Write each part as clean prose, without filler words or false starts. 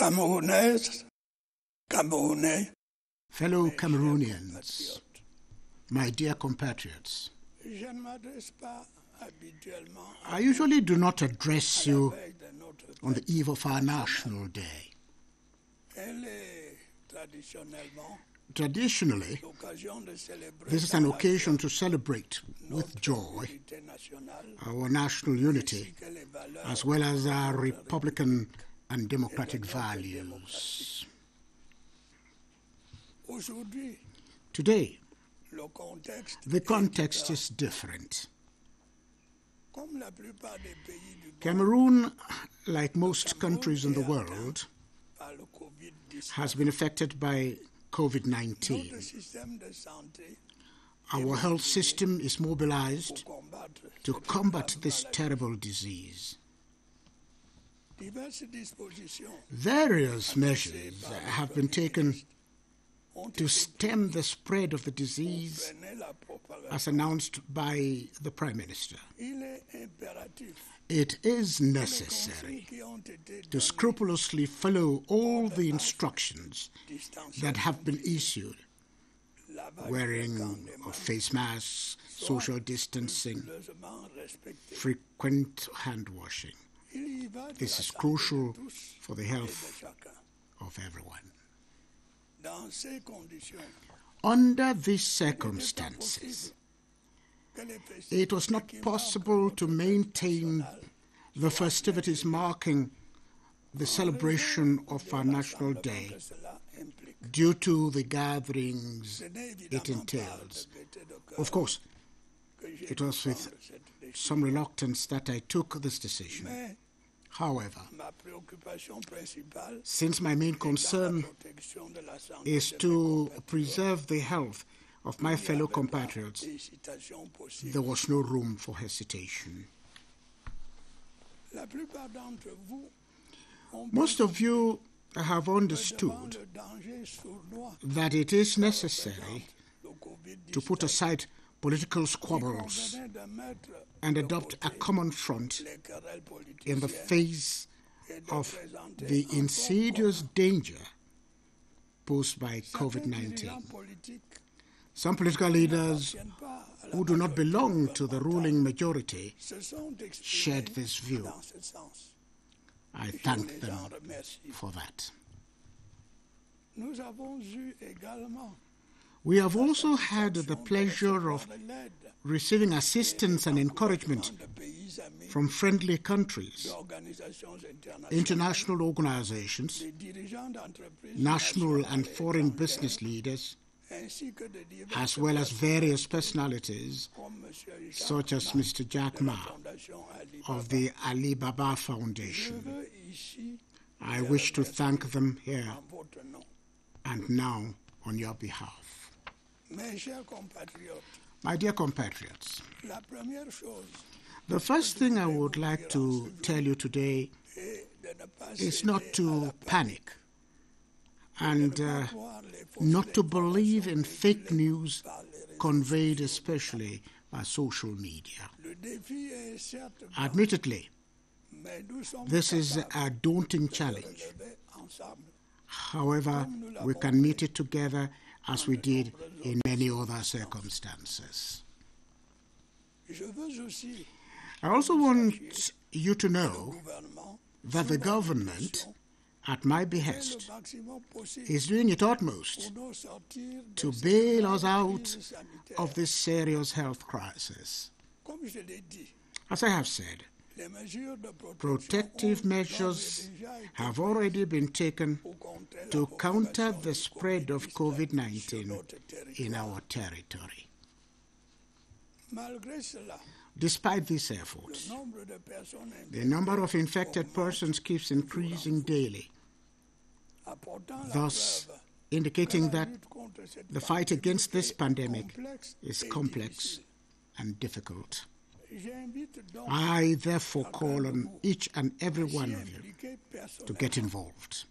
Camerounaises, Camerounais, fellow Cameroonians, my dear compatriots, I usually do not address you on the eve of our National Day. Traditionally, this is an occasion to celebrate with joy our national unity as well as our republican and democratic values. Today, the context is different. Cameroon, like most countries in the world, has been affected by COVID-19. Our health system is mobilized to combat this terrible disease. Various measures have been taken to stem the spread of the disease, as announced by the Prime Minister. It is necessary to scrupulously follow all the instructions that have been issued: wearing of face masks, social distancing, frequent hand washing. This is crucial for the health of everyone. Under these circumstances, it was not possible to maintain the festivities marking the celebration of our National Day due to the gatherings it entails. Of course, it was with some reluctance that I took this decision. However, since my main concern is to preserve the health of my fellow compatriots, there was no room for hesitation. Most of you have understood that it is necessary to put aside political squabbles and adopt a common front in the face of the insidious danger posed by COVID-19. Some political leaders who do not belong to the ruling majority shared this view. I thank them for that. We have also had the pleasure of receiving assistance and encouragement from friendly countries, international organizations, national and foreign business leaders, as well as various personalities such as Mr. Jack Ma of the Alibaba Foundation. I wish to thank them here and now on your behalf. My dear compatriots, the first thing I would like to tell you today is not to panic and not to believe in fake news conveyed especially by social media. Admittedly, this is a daunting challenge. However, we can meet it together as we did in many other circumstances. I also want you to know that the government, at my behest, is doing its utmost to bail us out of this serious health crisis. As I have said, protective measures have already been taken to counter the spread of COVID-19 in our territory. Despite these efforts, the number of infected persons keeps increasing daily, thus indicating that the fight against this pandemic is complex and difficult. I therefore call on each and every one of you to get involved.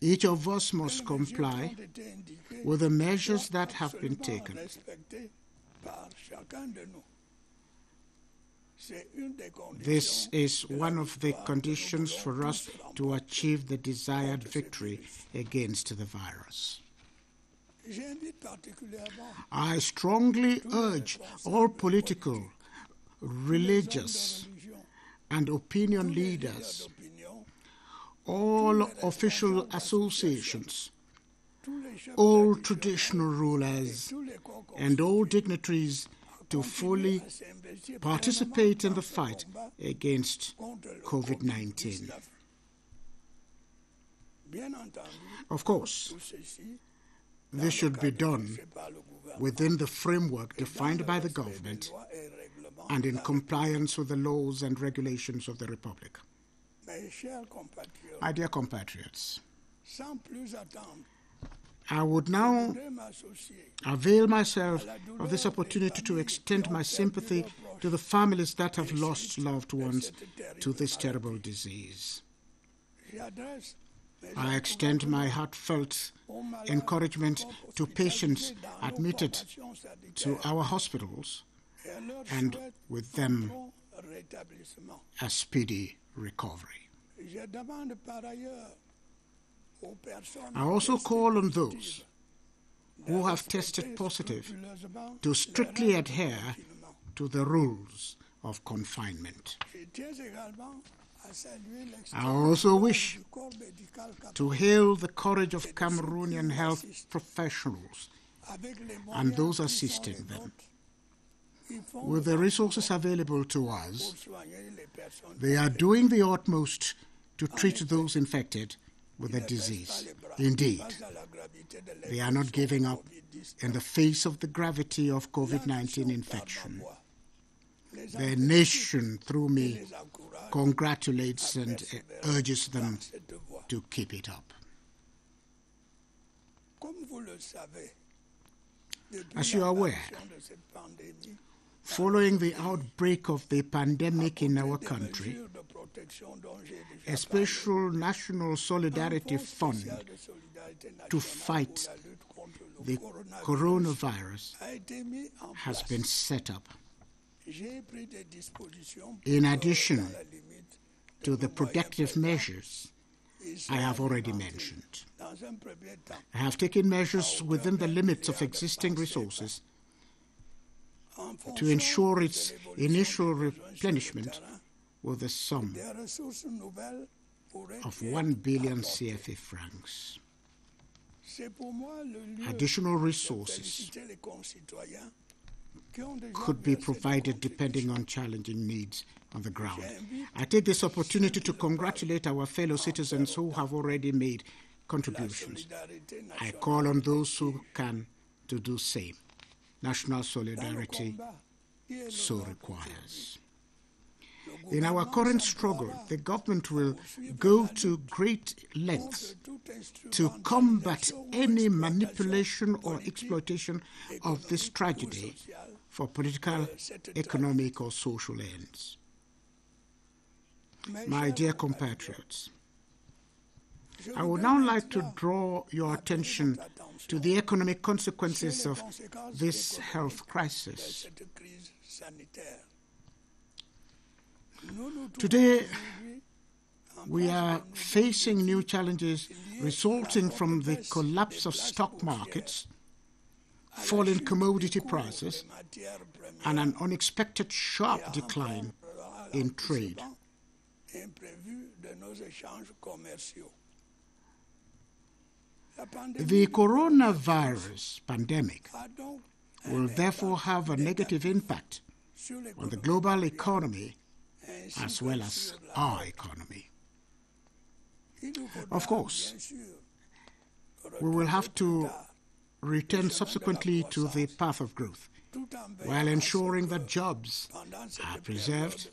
Each of us must comply with the measures that have been taken. This is one of the conditions for us to achieve the desired victory against the virus. I strongly urge all political, religious, and opinion leaders, all official associations, all traditional rulers, and all dignitaries to fully participate in the fight against COVID-19. Of course, this should be done within the framework defined by the government and in compliance with the laws and regulations of the Republic. My dear compatriots, I would now avail myself of this opportunity to extend my sympathy to the families that have lost loved ones to this terrible disease. I extend my heartfelt encouragement to patients admitted to our hospitals and with them a speedy recovery. I also call on those who have tested positive to strictly adhere to the rules of confinement. I also wish to hail the courage of Cameroonian health professionals and those assisting them. With the resources available to us, they are doing the utmost to treat those infected with the disease. Indeed, they are not giving up in the face of the gravity of COVID-19 infection. The nation, through me, congratulates and urges them to keep it up. As you are aware, following the outbreak of the pandemic in our country, a special national solidarity fund to fight the coronavirus has been set up. In addition to the protective measures I have already mentioned, I have taken measures within the limits of existing resources to ensure its initial replenishment with a sum of 1 billion CFA francs. Additional resources could be provided depending on challenging needs on the ground. I take this opportunity to congratulate our fellow citizens who have already made contributions. I call on those who can to do same. National solidarity so requires. In our current struggle, the government will go to great lengths to combat any manipulation or exploitation of this tragedy for political, economic, or social ends. My dear compatriots, I would now like to draw your attention to the economic consequences of this health crisis. Today, we are facing new challenges resulting from the collapse of stock markets, falling commodity prices, and an unexpected sharp decline in trade. The coronavirus pandemic will therefore have a negative impact on the global economy as well as our economy. Of course, we will have to return subsequently to the path of growth while ensuring that jobs are preserved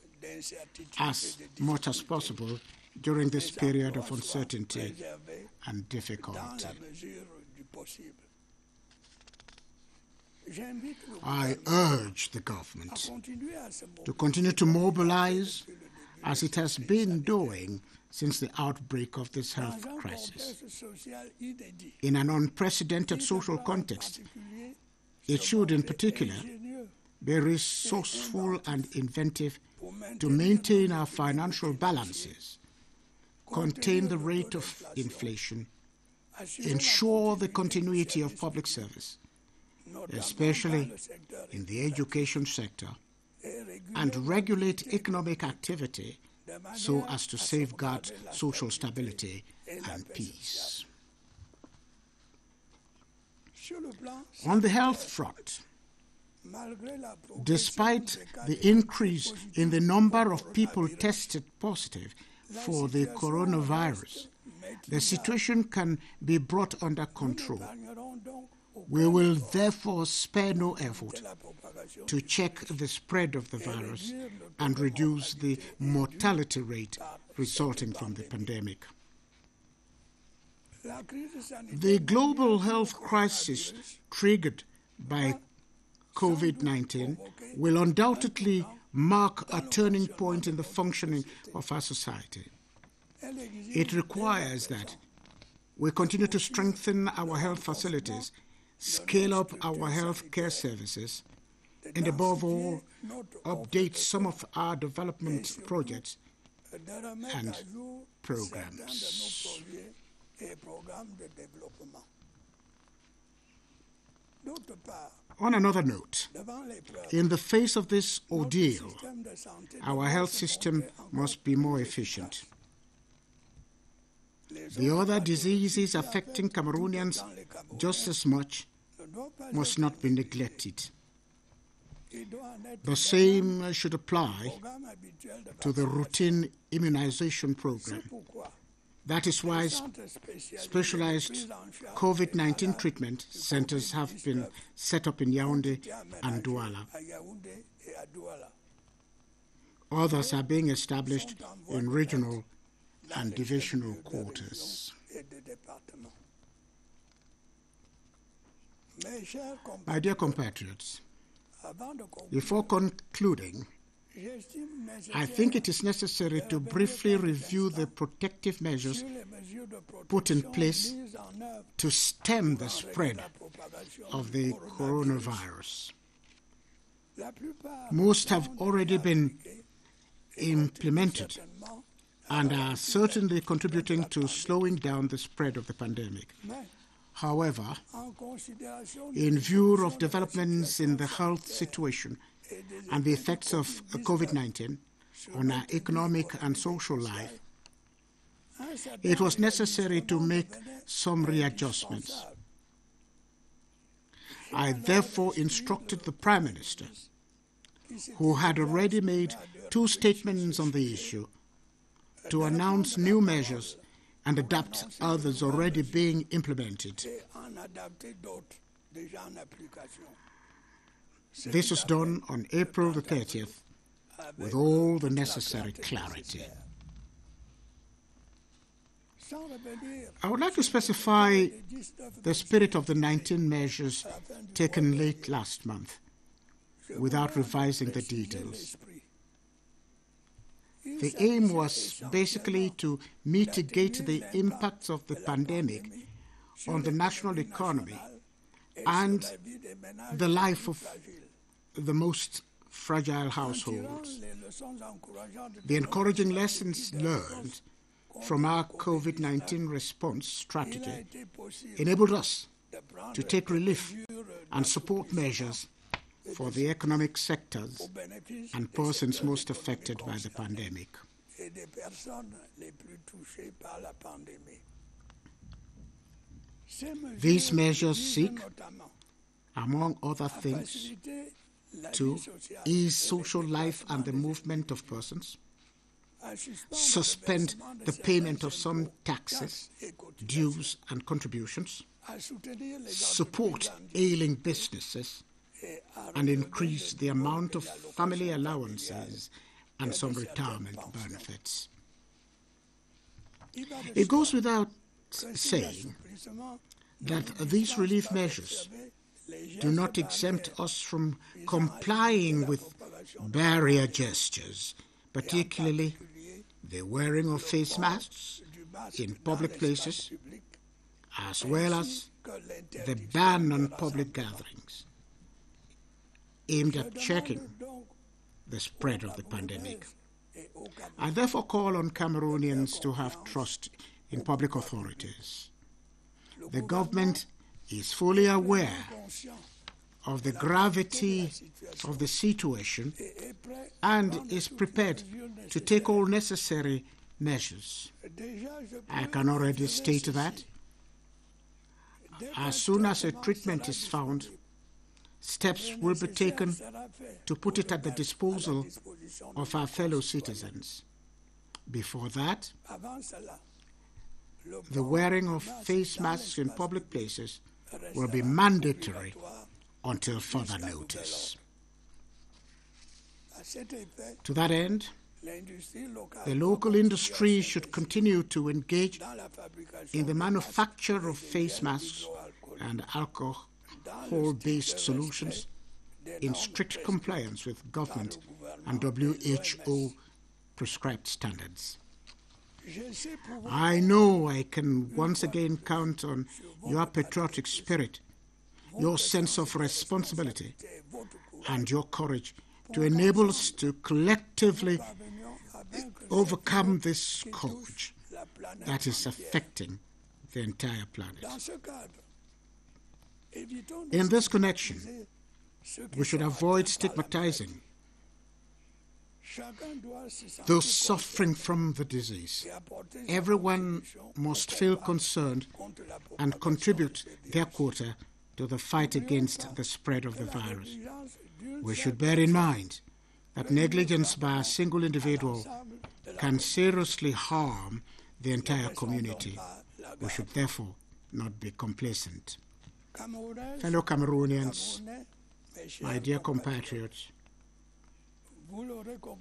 as much as possible during this period of uncertainty and difficulty. I urge the government to continue to mobilize as it has been doing since the outbreak of this health crisis. In an unprecedented social context, it should in particular be resourceful and inventive to maintain our financial balances, contain the rate of inflation, ensure the continuity of public service, especially in the education sector, and regulate economic activity so as to safeguard social stability and peace. On the health front, despite the increase in the number of people tested positive for the coronavirus, the situation can be brought under control. We will therefore spare no effort to check the spread of the virus and reduce the mortality rate resulting from the pandemic. The global health crisis triggered by COVID-19 will undoubtedly mark a turning point in the functioning of our society. It requires that we continue to strengthen our health facilities, scale up our health care services, and above all, update some of our development projects and programs. On another note, in the face of this ordeal, our health system must be more efficient. The other diseases affecting Cameroonians just as much must not be neglected. The same should apply to the routine immunization program. That is why specialized COVID-19 treatment centers have been set up in Yaoundé and Douala. Others are being established in regional and divisional quarters. My dear compatriots, before concluding, I think it is necessary to briefly review the protective measures put in place to stem the spread of the coronavirus. Most have already been implemented and are certainly contributing to slowing down the spread of the pandemic. However, in view of developments in the health situation and the effects of COVID-19 on our economic and social life, it was necessary to make some readjustments. I therefore instructed the Prime Minister, who had already made 2 statements on the issue, to announce new measures and adapt others already being implemented. This was done on April the 30th with all the necessary clarity. I would like to specify the spirit of the 19 measures taken late last month without revising the details. The aim was basically to mitigate the impacts of the pandemic on the national economy and the life of the most fragile households. The encouraging lessons learned from our COVID-19 response strategy enabled us to take relief and support measures for the economic sectors and persons most affected by the pandemic. These measures seek, among other things, to ease social life and the movement of persons, suspend the payment of some taxes, dues and contributions, support ailing businesses, and increase the amount of family allowances and some retirement benefits. It goes without saying that these relief measures do not exempt us from complying with barrier gestures, particularly the wearing of face masks in public places, as well as the ban on public gatherings. aimed at checking the spread of the pandemic. I therefore call on Cameroonians to have trust in public authorities. The government is fully aware of the gravity of the situation and is prepared to take all necessary measures. I can already state that as soon as a treatment is found, steps will be taken to put it at the disposal of our fellow citizens. Before that, the wearing of face masks in public places will be mandatory until further notice. To that end, the local industry should continue to engage in the manufacture of face masks and alcohol-based solutions in strict compliance with government and WHO prescribed standards. I know I can once again count on your patriotic spirit, your sense of responsibility, and your courage to enable us to collectively overcome this scourge that is affecting the entire planet. In this connection, we should avoid stigmatizing those suffering from the disease. Everyone must feel concerned and contribute their quota to the fight against the spread of the virus. We should bear in mind that negligence by a single individual can seriously harm the entire community. We should therefore not be complacent. Fellow Cameroonians, my dear compatriots,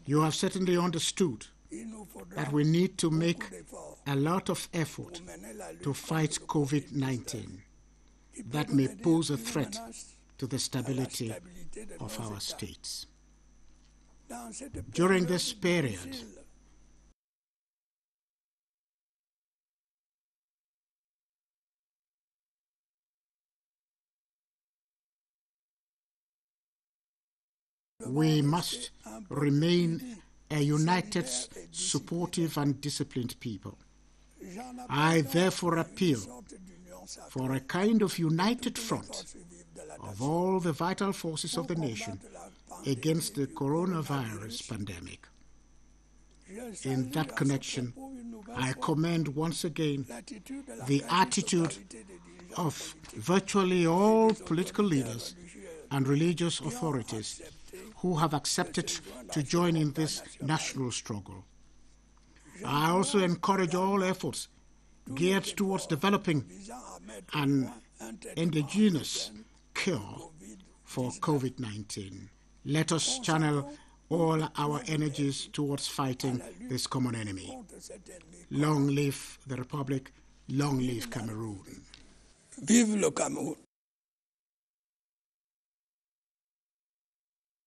you have certainly understood that we need to make a lot of effort to fight COVID-19 that may pose a threat to the stability of our states. During this period, we must remain a united, supportive, and disciplined people. I therefore appeal for a kind of united front of all the vital forces of the nation against the coronavirus pandemic. In that connection, I commend once again the attitude of virtually all political leaders and religious authorities who have accepted to join in this national struggle. I also encourage all efforts geared towards developing an indigenous cure for COVID-19. Let us channel all our energies towards fighting this common enemy. Long live the Republic, long live Cameroon. Vive le Cameroun.